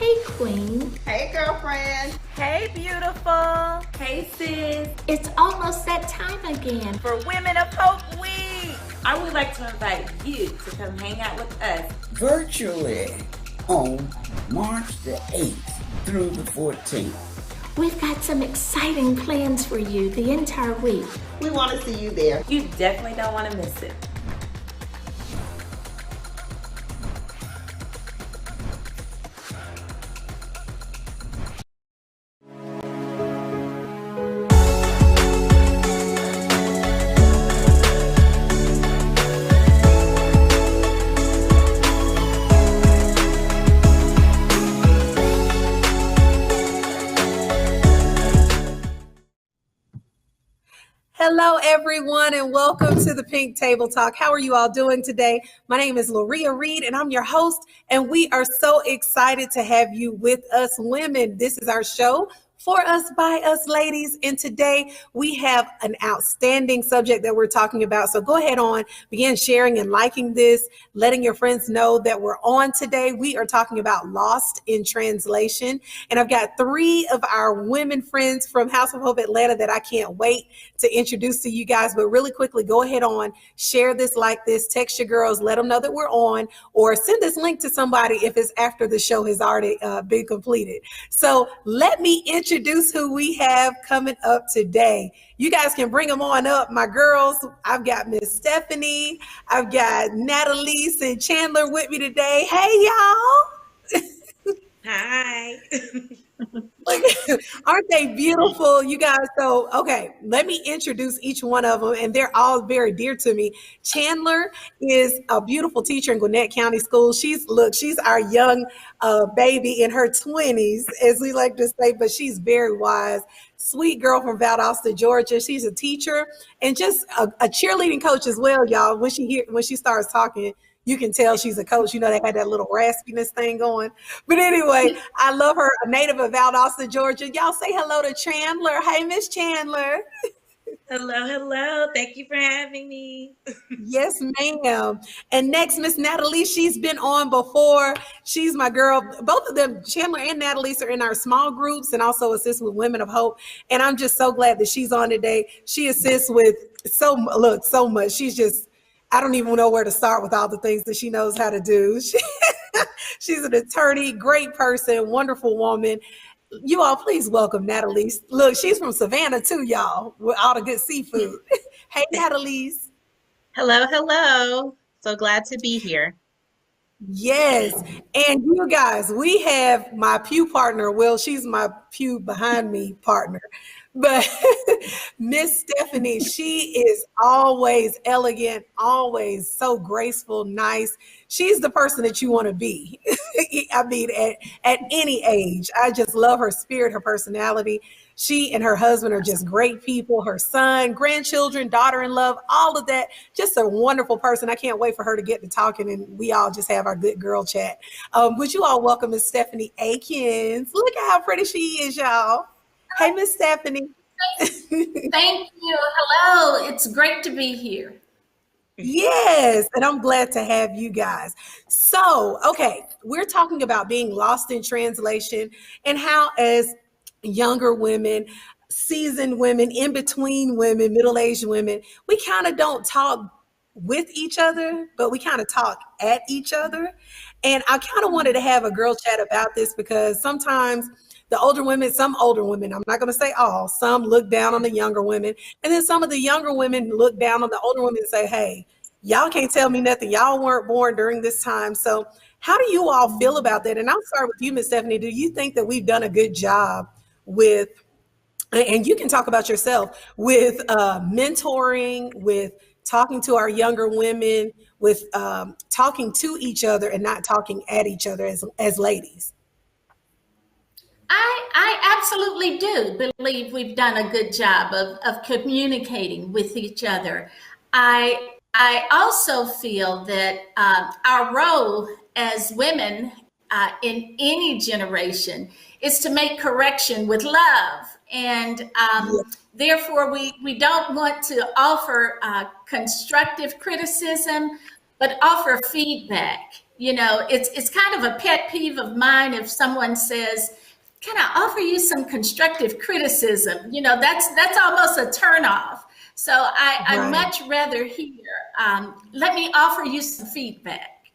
Hey, Queen. Hey, girlfriend. Hey, beautiful. Hey, sis. It's almost that time again for Women of Hope Week. I would like to invite you to come hang out with us virtually on March the 8th through the 14th. We've got some exciting plans for you the entire week. We want to see you there. You definitely don't want to miss it. Hello, everyone, and welcome to the Pink Table Talk. How are you all doing today? My name is Loria Reed, and I'm your host, and we are so excited to have you with us women. This is our show for us, by us, ladies. And today we have an outstanding subject that we're talking about. So go ahead on, begin sharing and liking this, letting your friends know that we're on today. We are talking about Lost in Translation. And I've got three of our women friends from House of Hope Atlanta that I can't wait to introduce to you guys. But really quickly, go ahead on, share this, like this, text your girls, let them know that we're on, or send this link to somebody if it's after the show has already been completed. So let me introduce who we have coming up today. You guys can bring them on up, my girls. I've got Miss Stephanie. I've got Natalie and Chandler with me today. Hey, y'all. Hi. Aren't they beautiful, you guys? So, okay, let me introduce each one of them, and they're all very dear to me. Chandler is a beautiful teacher in Gwinnett County Schools. She's our young baby in her 20s, as we like to say, but she's very wise. Sweet girl from Valdosta, Georgia. She's a teacher and just a cheerleading coach as well, y'all. When she starts talking, you can tell she's a coach. You know, they had that little raspiness thing going. But anyway, I love her, a native of Valdosta, Georgia. Y'all say hello to Chandler. Hey, Miss Chandler. Hello. Thank you for having me. Yes, ma'am. And next, Miss Natalie. She's been on before. She's my girl. Both of them, Chandler and Natalie, are in our small groups and also assist with Women of Hope. And I'm just so glad that she's on today. She assists with so much. She's just, I don't even know where to start with all the things that she knows how to do. She's an attorney, great person, wonderful woman. You all, please welcome Natalie. Look, she's from Savannah too, y'all, with all the good seafood. Hey, Natalie. Hello. So glad to be here. Yes. And you guys, we have my pew partner. Well, she's my pew behind me partner. But Miss Stephanie, she is always elegant, always so graceful, nice. She's the person that you want to be. I mean, at any age. I just love her spirit, her personality. She and her husband are just great people. Her son, grandchildren, daughter-in-law, all of that. Just a wonderful person. I can't wait for her to get to talking and we all just have our good girl chat. Would you all welcome Miss Stephanie Akins? Look at how pretty she is, y'all. Hey, Miss Stephanie. Thank you. Hello. It's great to be here. Yes, and I'm glad to have you guys. So, okay, we're talking about being lost in translation and how as younger women, seasoned women, in between women, middle-aged women, we kind of don't talk with each other, but we kind of talk at each other. And I kind of wanted to have a girl chat about this because sometimes some older women, I'm not going to say all, some look down on the younger women. And then some of the younger women look down on the older women and say, hey, y'all can't tell me nothing. Y'all weren't born during this time. So how do you all feel about that? And I'll start with you, Miss Stephanie. Do you think that we've done a good job with, and you can talk about yourself, with mentoring, with talking to our younger women, with talking to each other and not talking at each other as ladies? I absolutely do believe we've done a good job of communicating with each other. I also feel that our role as women in any generation is to make correction with love. And therefore, we don't want to offer constructive criticism, but offer feedback. It's kind of a pet peeve of mine if someone says, "Can I offer you some constructive criticism?" That's almost a turnoff. So I Right. much rather hear, "Let me offer you some feedback."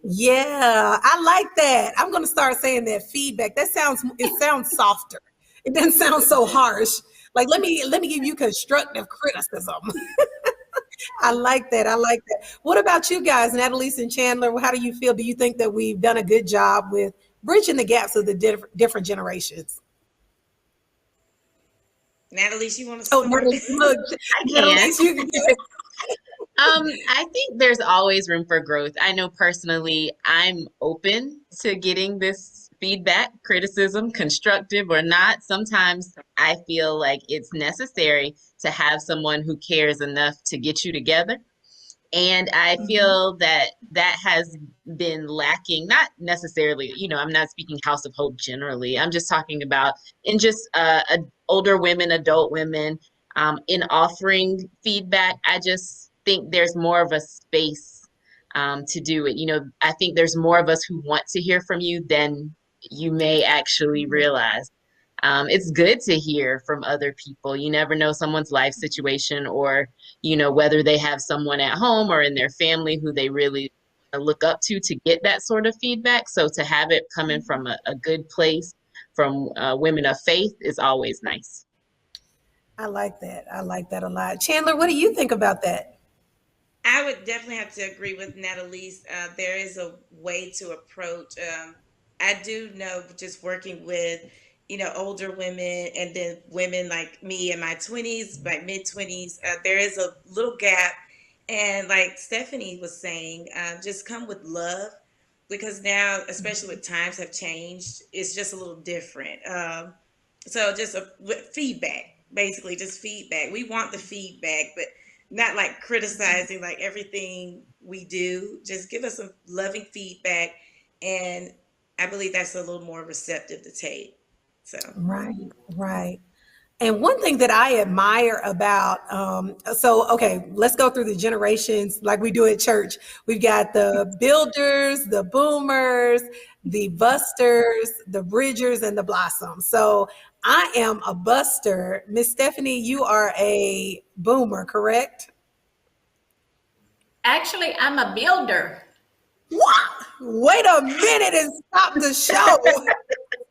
Yeah, I like that. I'm going to start saying that feedback. It sounds softer. It doesn't sound so harsh. Like let me give you constructive criticism. I like that. I like that. What about you guys, Natalie and Chandler? How do you feel? Do you think that we've done a good job with bridging the gaps of the different generations? Natalie, you want to Oh, start? Natalie, look, I Natalie, can. you can I think there's always room for growth. I know personally, I'm open to getting this feedback, criticism, constructive or not. Sometimes I feel like it's necessary to have someone who cares enough to get you together. And I feel that that has been lacking, not necessarily, I'm not speaking House of Hope generally. I'm just talking about in just older women, adult women, in offering feedback. I just think there's more of a space to do it. I think there's more of us who want to hear from you than you may actually realize. It's good to hear from other people. You never know someone's life situation or whether they have someone at home or in their family who they really look up to get that sort of feedback. So to have it coming from a good place, from women of faith, is always nice. I like that. I like that a lot. Chandler, what do you think about that? I would definitely have to agree with Natalie's. There is a way to approach. I do know just working with, older women and then women like me in my 20s, my mid 20s, there is a little gap. And like Stephanie was saying, just come with love because now, especially with times have changed, it's just a little different. So just feedback, basically just feedback. We want the feedback, but not like criticizing like everything we do. Just give us some loving feedback, and I believe that's a little more receptive to take. So Right, right. And one thing that I admire about, okay, let's go through the generations like we do at church. We've got the builders, the boomers, the busters, the bridgers, and the blossoms. So I am a buster. Miss Stephanie, you are a boomer, correct? Actually, I'm a builder. What? Wait a minute and stop the show.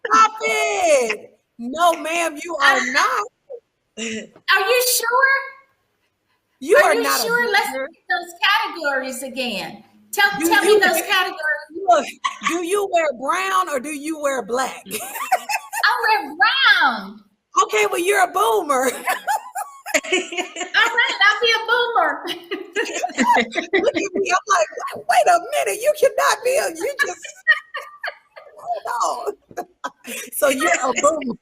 Stop it. No, ma'am, you are not. Are you sure? You Are are you not a sure? Let's builder. get those categories again. Tell, Do tell me you those categories. look, do you wear brown or do you wear black? I wear brown. Okay, well, you're a boomer. All right, I'll be a boomer. Look at me. I'm like, wait a minute. You cannot be you just, hold on. So you're a boomer.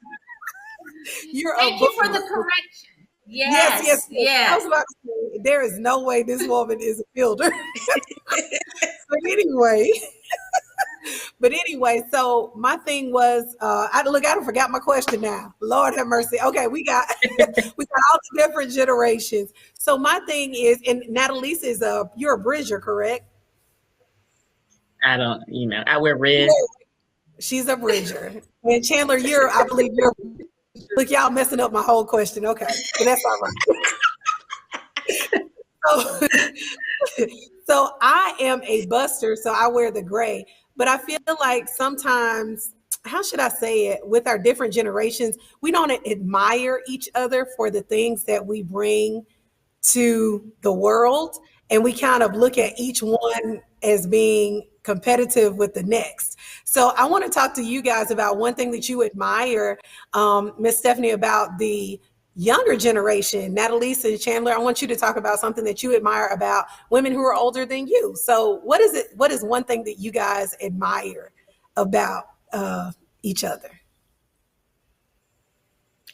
You're a Thank you for boomer. the correction. Yes, yes, Yes, yes. I was yes. about to say, there is no way this woman is a builder. But anyway, so my thing was, I don't forgot my question now. Lord have mercy. Okay, we got we got all the different generations. So my thing is, and Natalie is you're a bridger, correct? I don't, I wear red. She's a bridger. And Chandler, I believe you're. Look, y'all messing up my whole question. Okay, but that's all right. So, so I am a buster, so I wear the gray. But I feel like sometimes, how should I say it, with our different generations, we don't admire each other for the things that we bring to the world. And we kind of look at each one as being competitive with the next. So I want to talk to you guys about one thing that you admire, Miss Stephanie, about the younger generation. Natalie and Chandler, I want you to talk about something that you admire about women who are older than you. So what is it? What is one thing that you guys admire about each other?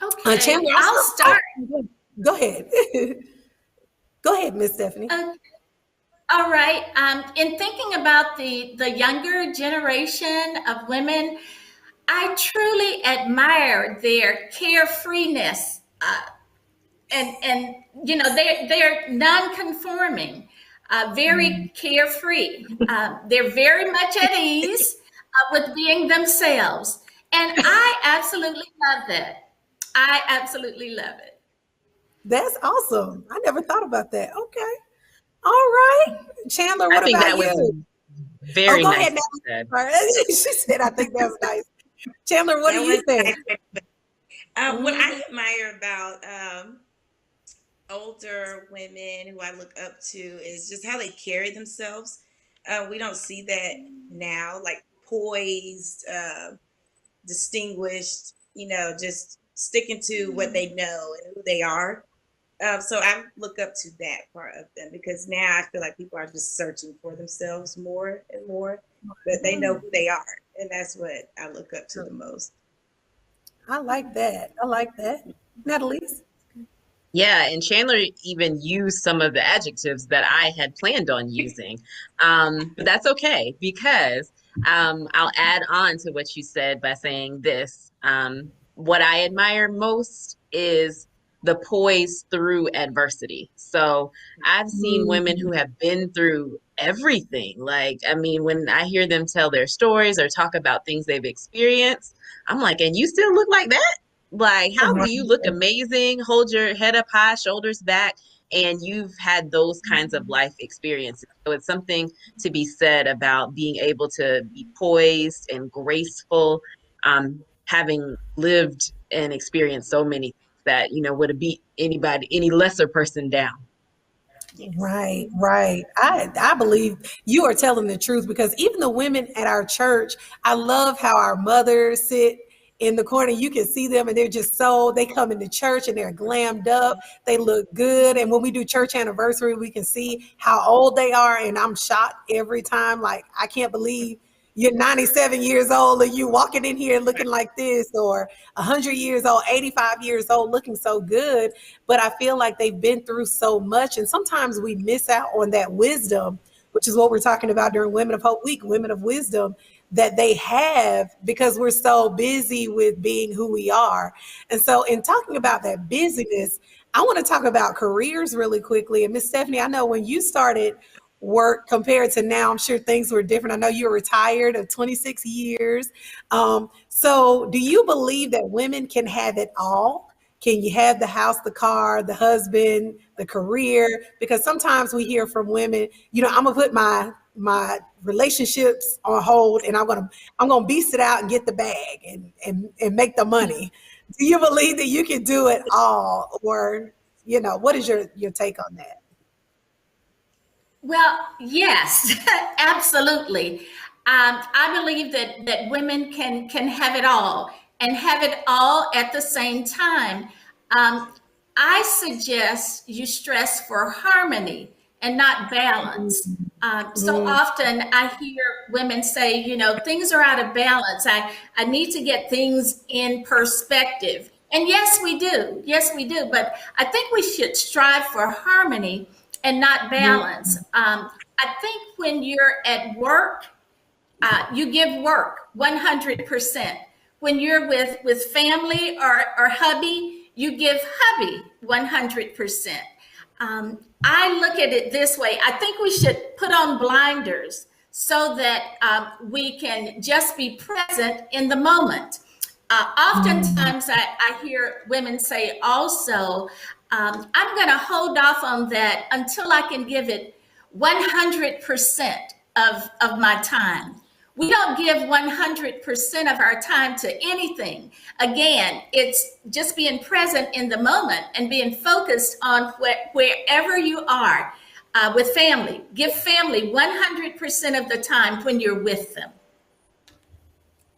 Okay, Chandler, I'll start. Go ahead. Go ahead, Miss Stephanie. All right. In thinking about the younger generation of women, I truly admire their carefreeness, and they're non-conforming. very carefree. They're very much at ease with being themselves. And I absolutely love that. I absolutely love it. That's awesome. I never thought about that. Okay. All right. Chandler, I what think about that was you? Oh, very go nice ahead, said. Natalie. She said, I think that was nice. Chandler, what do That you was think? nice. What Mhm. I admire about older women who I look up to is just how they carry themselves. We don't see that now, like poised, distinguished, just sticking to what they know and who they are. So I look up to that part of them because now I feel like people are just searching for themselves more and more, but they know who they are. And that's what I look up to the most. I like that. I like that. Natalie? Yeah, and Chandler even used some of the adjectives that I had planned on using. But that's okay because I'll add on to what you said by saying this. What I admire most is the poise through adversity. So I've seen women who have been through everything. Like, I mean, when I hear them tell their stories or talk about things they've experienced, I'm like, and you still look like that? Like, how do you look amazing, hold your head up high, shoulders back, and you've had those kinds of life experiences? So it's something to be said about being able to be poised and graceful, having lived and experienced so many things that, would beat anybody, any lesser person down. Yes. Right, right. I believe you are telling the truth because even the women at our church, I love how our mothers sit in the corner. You can see them and they're just they come into church and they're glammed up. They look good. And when we do church anniversary, we can see how old they are. And I'm shocked every time. Like, I can't believe you're 97 years old and you walking in here looking like this, or 100 years old, 85 years old, looking so good. But I feel like they've been through so much. And sometimes we miss out on that wisdom, which is what we're talking about during Women of Hope Week, Women of Wisdom, that they have because we're so busy with being who we are. And so, in talking about that busyness, I want to talk about careers really quickly. And Miss Stephanie, I know when you started work compared to now, I'm sure things were different. I know you were retired of 26 years. So, do you believe that women can have it all? Can you have the house, the car, the husband, the career? Because sometimes we hear from women, I'm gonna put my relationships on hold and I'm gonna beast it out and get the bag and make the money. Do you believe that you can do it all? Or, what is your take on that? Well, yes, absolutely. I believe that women can have it all and have it all at the same time. Um, I suggest you stress for harmony and not balance. So Mm, often I hear women say, things are out of balance. I need to get things in perspective. And yes, we do. Yes, we do. But I think we should strive for harmony and not balance. I think when you're at work, you give work 100%. When you're with family or hubby, you give hubby 100%. I look at it this way. I think we should put on blinders so that we can just be present in the moment. Oftentimes, I hear women say also, I'm going to hold off on that until I can give it 100% of my time. We don't give 100% of our time to anything. Again, it's just being present in the moment and being focused on wherever you are with family. Give family 100% of the time when you're with them.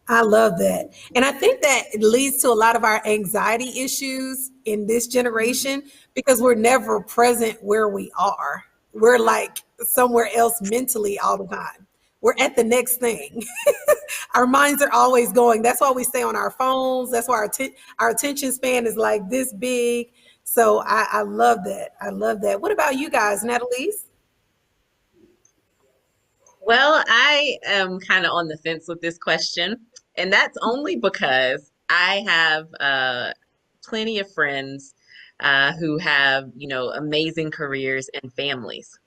I love that. And I think that it leads to a lot of our anxiety issues in this generation because we're never present where we are. We're like somewhere else mentally all the time. We're at the next thing. Our minds are always going. That's why we stay on our phones. That's why our attention span is like this big. So I love that. I love that. What about you guys, Natalie? Well, I am kind of on the fence with this question, and that's only because I have plenty of friends who have, amazing careers and families.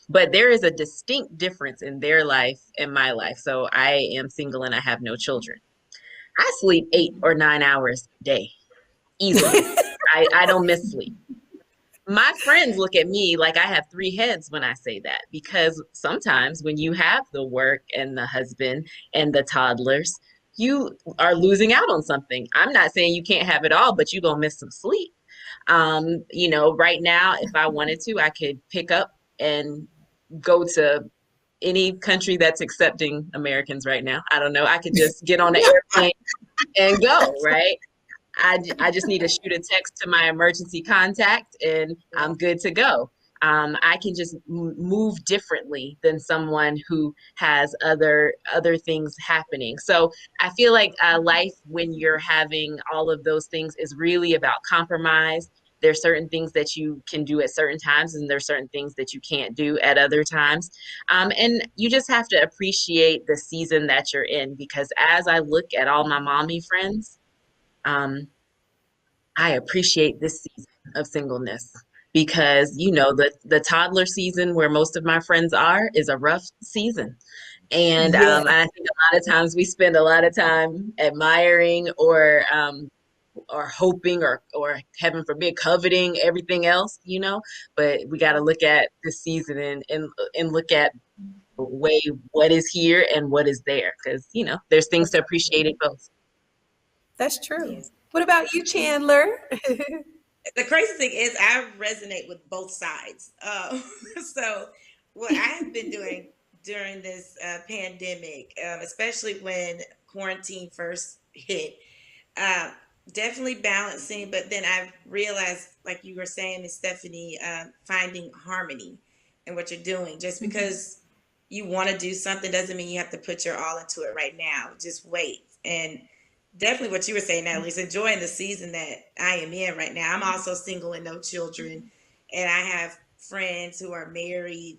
But there is a distinct difference in their life and my life. So I am single and I have no children. I sleep 8 or 9 hours a day easily. I don't miss sleep. My friends look at me like I have three heads when I say that, because sometimes when you have the work and the husband and the toddlers, you are losing out on something. I'm not saying you can't have it all, but you're gonna miss some sleep. Right now, if I wanted to, I could pick up and go to any country that's accepting Americans right now. I don't know. I could just get on an airplane and go, right? I just need to shoot a text to my emergency contact and I'm good to go. I can just move differently than someone who has other things happening. So I feel like life, when you're having all of those things, is really about compromise. There's certain things that you can do at certain times, and there's certain things that you can't do at other times. And you just have to appreciate the season that you're in, because as I look at all my mommy friends, um, I appreciate this season of singleness, because the toddler season where most of my friends are is a rough season. And Yeah. I think a lot of times we spend a lot of time admiring or hoping or heaven forbid coveting everything else, but we got to look at this season and look at way what is here and what is there, because there's things to appreciate it both. That's true. Yes. What about you, Chandler? The crazy thing is, I resonate with both sides. So, what I have been doing during this pandemic, especially when quarantine first hit, uh, definitely balancing. But then I've realized, like you were saying, Miss Stephanie, finding harmony in what you're doing. Just because you want to do something doesn't mean you have to put your all into it right now. Just wait. And definitely what you were saying, Natalie, is enjoying the season that I am in right now. I'm also single and no children, and I have friends who are married,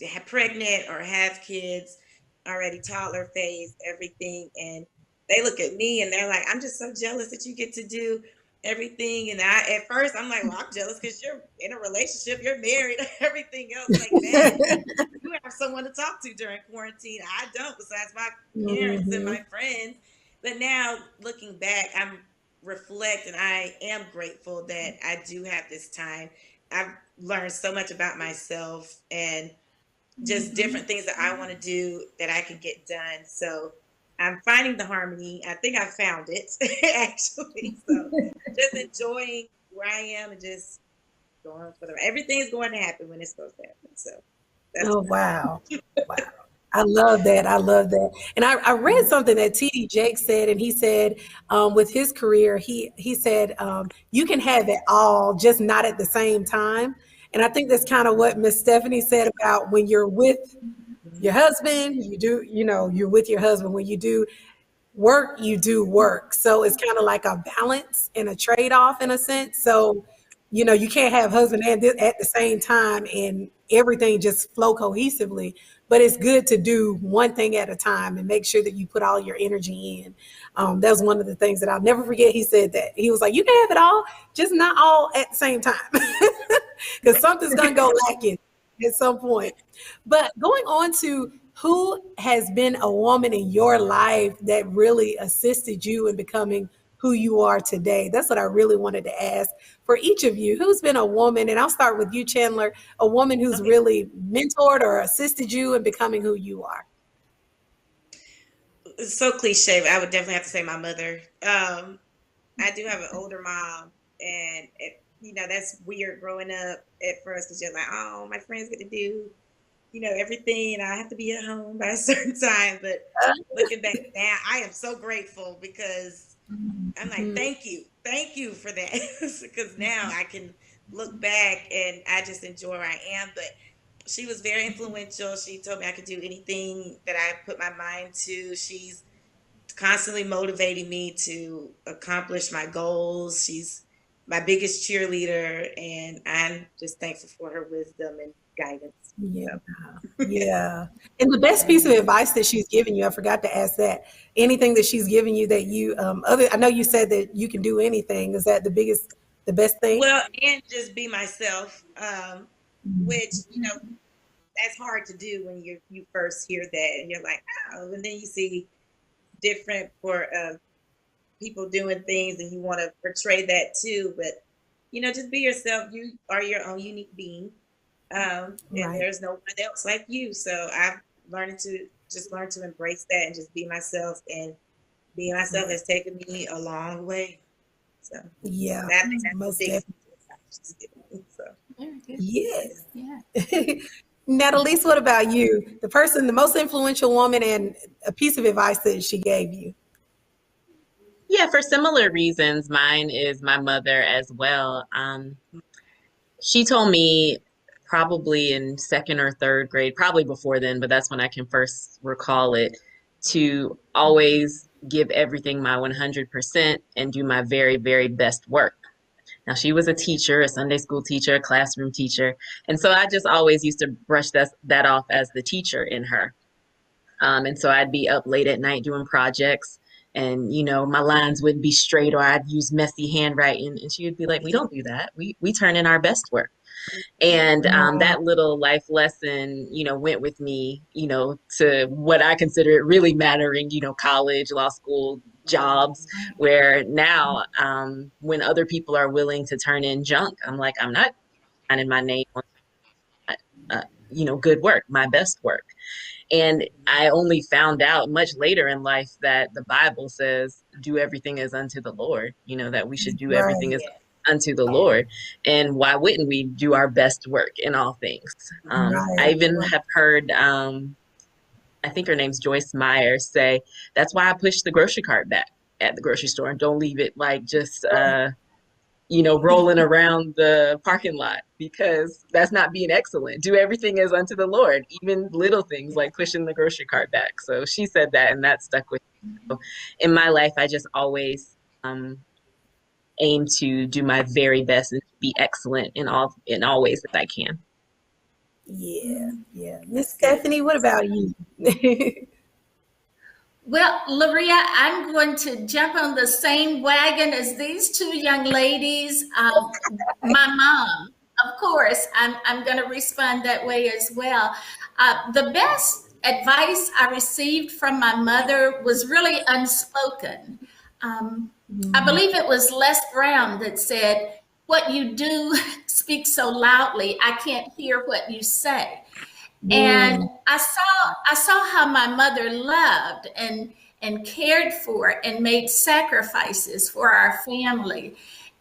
they have pregnant or have kids already, toddler phase, everything, and they look at me and they're like, "I'm just so jealous that you get to do everything." And at first, I'm like, "Well, I'm jealous because you're in a relationship, you're married, everything else like that. You have someone to talk to during quarantine. I don't, besides my parents and my friends." But now looking back, I'm reflect and I am grateful that I do have this time. I've learned so much about myself and just different things that I want to do that I can get done. So I'm finding the harmony. I think I found it actually. So just enjoying where I am and just going for the everything is going to happen when it's supposed to happen. So that's Oh, wow. Wow. I love that. I love that. And I read something that T.D. Jakes said, and he said with his career, he said, you can have it all, just not at the same time. And I think that's kind of what Miss Stephanie said about when you're with your husband, you're with your husband. When you do work, you do work. So it's kind of like a balance and a trade-off in a sense. So, you can't have husband and at the same time and everything just flow cohesively, but it's good to do one thing at a time and make sure that you put all your energy in. That was one of the things that I'll never forget. He said that he was like, you can have it all, just not all at the same time, because something's going to go lacking at some point. But going on to who has been a woman in your life that really assisted you in becoming who you are today? That's what I really wanted to ask for each of you. Who's been a woman, and I'll start with you, Chandler, a woman who's really mentored or assisted you in becoming who you are? it's so cliche, but I would definitely have to say my mother. I do have an older mom, and that's weird growing up at first because you're like, oh, my friends get to do everything, and I have to be at home by a certain time. But looking back now, I am so grateful because I'm like, thank you for that, because now I can look back and I just enjoy where I am. But she was very influential. She told me I could do anything that I put my mind to. She's constantly motivating me to accomplish my goals. She's my biggest cheerleader, and I'm just thankful for her wisdom and guidance. Yeah. Yeah. And the best piece of advice that she's given you, I forgot to ask that. Anything that she's given you that you I know you said that you can do anything. Is that the best thing? Well, and just be myself, which that's hard to do when you first hear that, and you're like, oh, and then you see different for people doing things, and you want to portray that too. But just be yourself. You are your own unique being, and Right. there's no one else like you. So I've learned to embrace that and just be myself. And being myself has taken me a long way. So Yeah, I think that's most the biggest definitely. so. Very good. Yes. Yeah. Natalie, what about you? The most influential woman, and a piece of advice that she gave you. Yeah, for similar reasons, mine is my mother as well. She told me probably in second or third grade, probably before then, but that's when I can first recall it, to always give everything my 100% and do my very, very best work. Now, she was a teacher, a Sunday school teacher, a classroom teacher. And so I just always used to brush that off as the teacher in her. And so I'd be up late at night doing projects, and my lines wouldn't be straight, or I'd use messy handwriting, and she would be like, we don't do that. We turn in our best work. And Wow. that little life lesson, went with me, to what I consider it really mattering, college, law school, jobs, where now when other people are willing to turn in junk, I'm like, I'm not signing my name on, good work, my best work. And I only found out much later in life that the Bible says, do everything as unto the Lord, that we should do everything Right. as unto the Lord. And why wouldn't we do our best work in all things? I Right. even have heard, I think her name's Joyce Meyer, say, that's why I push the grocery cart back at the grocery store and don't leave it like just, rolling around the parking lot, because that's not being excellent. Do everything as unto the Lord, even little things like pushing the grocery cart back. So she said that, and that stuck with me. So in my life, I just always aim to do my very best and be excellent in all ways that I can. Yeah. Yeah. Miss Stephanie, what about you? Well, Loria, I'm going to jump on the same wagon as these two young ladies. My mom, of course, I'm going to respond that way as well. The best advice I received from my mother was really unspoken. I believe it was Les Brown that said, what you do speaks so loudly, I can't hear what you say. And I saw how my mother loved and cared for and made sacrifices for our family.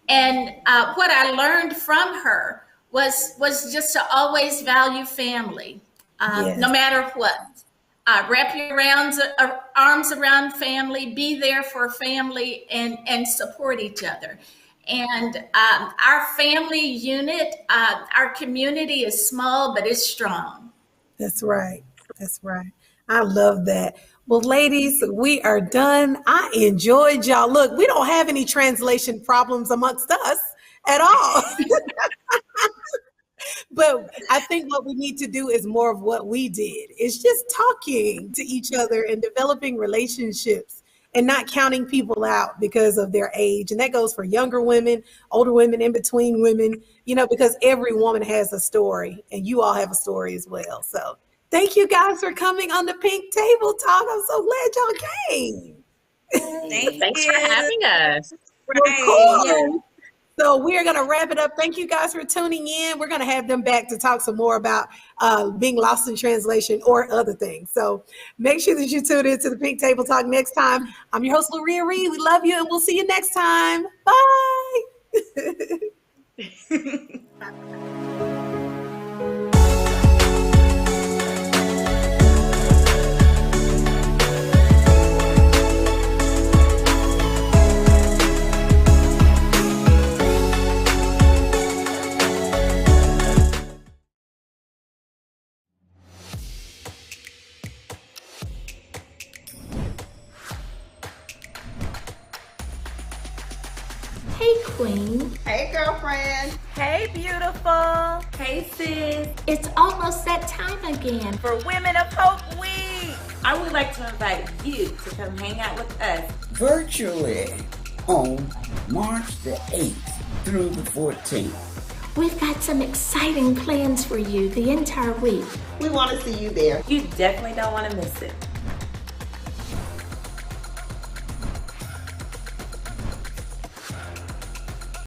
And what I learned from her was just to always value family, no Yes. matter what. Wrap your arms around family, be there for family, and support each other. And our family unit, our community is small, but it's strong. That's right. That's right. I love that. Well, ladies, we are done. I enjoyed y'all. Look, we don't have any translation problems amongst us at all. But I think what we need to do is more of what we did. It's just talking to each other and developing relationships and not counting people out because of their age. And that goes for younger women, older women, in between women, because every woman has a story, and you all have a story as well. So thank you guys for coming on the Pink Table Talk. I'm so glad y'all came. Thanks for having us. Of course. So we are going to wrap it up. Thank you guys for tuning in. We're going to have them back to talk some more about being lost in translation or other things. So make sure that you tune in to the Pink Table Talk next time. I'm your host, Loria Reed. We love you, and we'll see you next time. Bye. Hey, Queen. Hey, girlfriend. Hey, beautiful. Hey, sis. It's almost that time again. For Women of Hope Week. I would like to invite you to come hang out with us virtually on March the 8th through the 14th. We've got some exciting plans for you the entire week. We want to see you there. You definitely don't want to miss it.